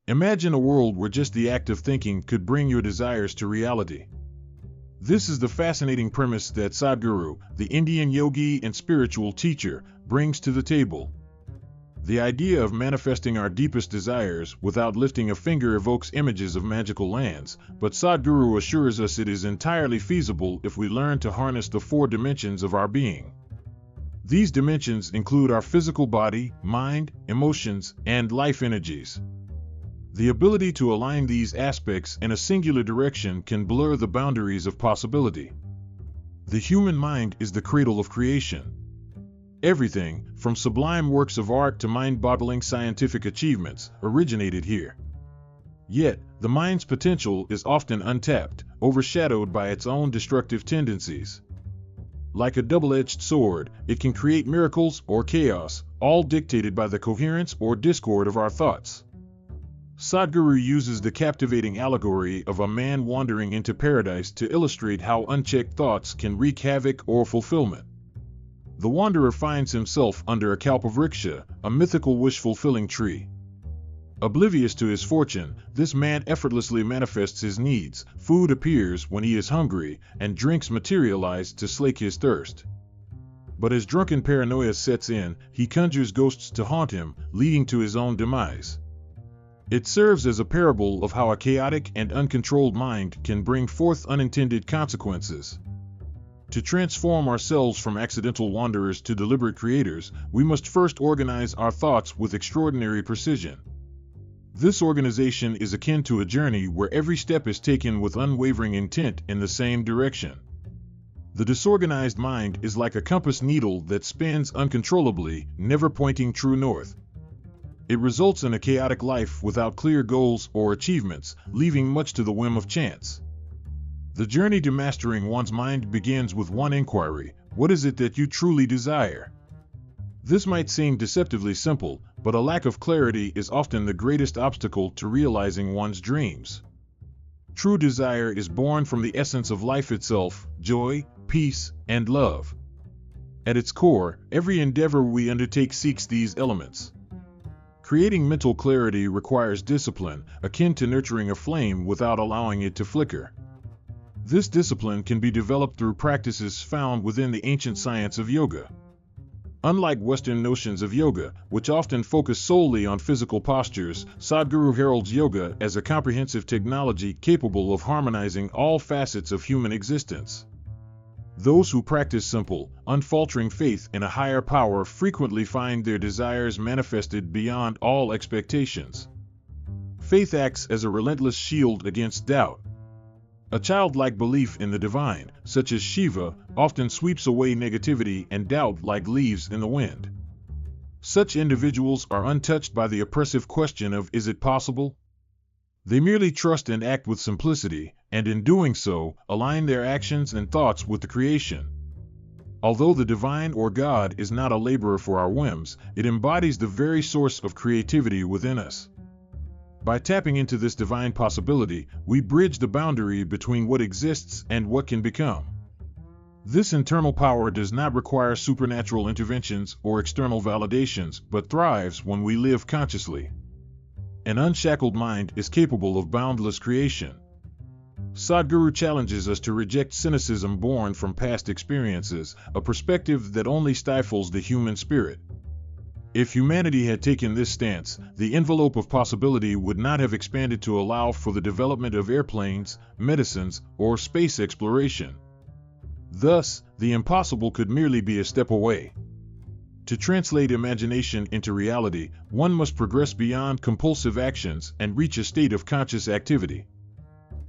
Imagine a world where just the act of thinking could bring your desires to reality. This is the fascinating premise that Sadhguru, the Indian yogi and spiritual teacher, brings to the table. The idea of manifesting our deepest desires without lifting a finger evokes images of magical lands, but Sadhguru assures us it is entirely feasible if we learn to harness the 4 dimensions of our being. These dimensions include our physical body, mind, emotions, and life energies. The ability to align these aspects in a singular direction can blur the boundaries of possibility. The human mind is the cradle of creation. Everything, from sublime works of art to mind-boggling scientific achievements, originated here. Yet, the mind's potential is often untapped, overshadowed by its own destructive tendencies. Like a double-edged sword, it can create miracles or chaos, all dictated by the coherence or discord of our thoughts. Sadhguru uses the captivating allegory of a man wandering into paradise to illustrate how unchecked thoughts can wreak havoc or fulfillment. The wanderer finds himself under a Kalpavriksha, a mythical wish-fulfilling tree. Oblivious to his fortune, this man effortlessly manifests his needs. Food appears when he is hungry, and drinks materialize to slake his thirst. But as drunken paranoia sets in, he conjures ghosts to haunt him, leading to his own demise. It serves as a parable of how a chaotic and uncontrolled mind can bring forth unintended consequences. To transform ourselves from accidental wanderers to deliberate creators, we must first organize our thoughts with extraordinary precision. This organization is akin to a journey where every step is taken with unwavering intent in the same direction. The disorganized mind is like a compass needle that spins uncontrollably, never pointing true north. It results in a chaotic life without clear goals or achievements, leaving much to the whim of chance. The journey to mastering one's mind begins with one inquiry: what is it that you truly desire? This might seem deceptively simple, but a lack of clarity is often the greatest obstacle to realizing one's dreams. True desire is born from the essence of life itself: joy, peace, and love. At its core, every endeavor we undertake seeks these elements. Creating mental clarity requires discipline, akin to nurturing a flame without allowing it to flicker. This discipline can be developed through practices found within the ancient science of yoga. Unlike Western notions of yoga, which often focus solely on physical postures, Sadhguru heralds yoga as a comprehensive technology capable of harmonizing all facets of human existence. Those who practice simple, unfaltering faith in a higher power frequently find their desires manifested beyond all expectations. Faith acts as a relentless shield against doubt. A childlike belief in the divine, such as Shiva, often sweeps away negativity and doubt like leaves in the wind. Such individuals are untouched by the oppressive question of "is it possible?" They merely trust and act with simplicity, and in doing so, align their actions and thoughts with the creation. Although the divine or God is not a laborer for our whims, it embodies the very source of creativity within us. By tapping into this divine possibility, we bridge the boundary between what exists and what can become. This internal power does not require supernatural interventions or external validations, but thrives when we live consciously. An unshackled mind is capable of boundless creation. Sadhguru challenges us to reject cynicism born from past experiences, a perspective that only stifles the human spirit. If humanity had taken this stance, the envelope of possibility would not have expanded to allow for the development of airplanes, medicines, or space exploration. Thus, the impossible could merely be a step away. To translate imagination into reality, one must progress beyond compulsive actions and reach a state of conscious activity.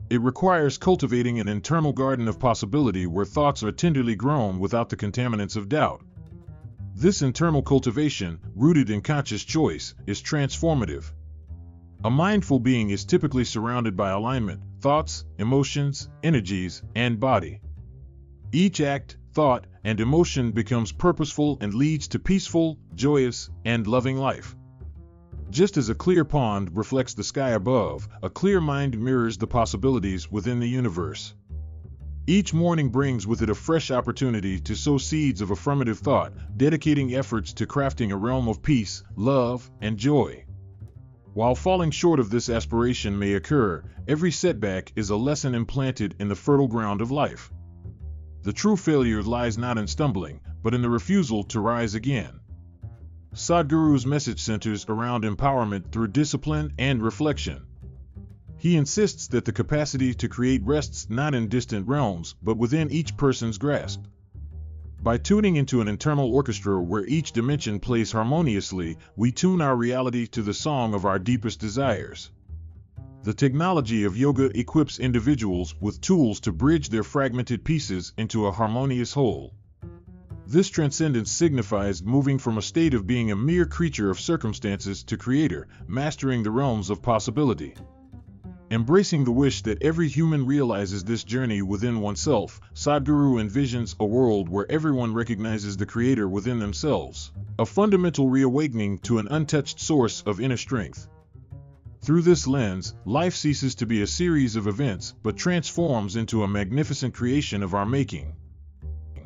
It requires cultivating an internal garden of possibility where thoughts are tenderly grown without the contaminants of doubt. This internal cultivation, rooted in conscious choice, is transformative. A mindful being is typically surrounded by alignment, thoughts, emotions, energies, and body. Each act, thought, and emotion becomes purposeful and leads to peaceful, joyous, and loving life. Just as a clear pond reflects the sky above, a clear mind mirrors the possibilities within the universe. Each morning brings with it a fresh opportunity to sow seeds of affirmative thought, dedicating efforts to crafting a realm of peace, love, and joy. While falling short of this aspiration may occur, every setback is a lesson implanted in the fertile ground of life. The true failure lies not in stumbling, but in the refusal to rise again. Sadhguru's message centers around empowerment through discipline and reflection. He insists that the capacity to create rests not in distant realms, but within each person's grasp. By tuning into an internal orchestra where each dimension plays harmoniously, we tune our reality to the song of our deepest desires. The technology of yoga equips individuals with tools to bridge their fragmented pieces into a harmonious whole. This transcendence signifies moving from a state of being a mere creature of circumstances to creator, mastering the realms of possibility. Embracing the wish that every human realizes this journey within oneself, Sadhguru envisions a world where everyone recognizes the creator within themselves, a fundamental reawakening to an untouched source of inner strength. Through this lens, life ceases to be a series of events but transforms into a magnificent creation of our making.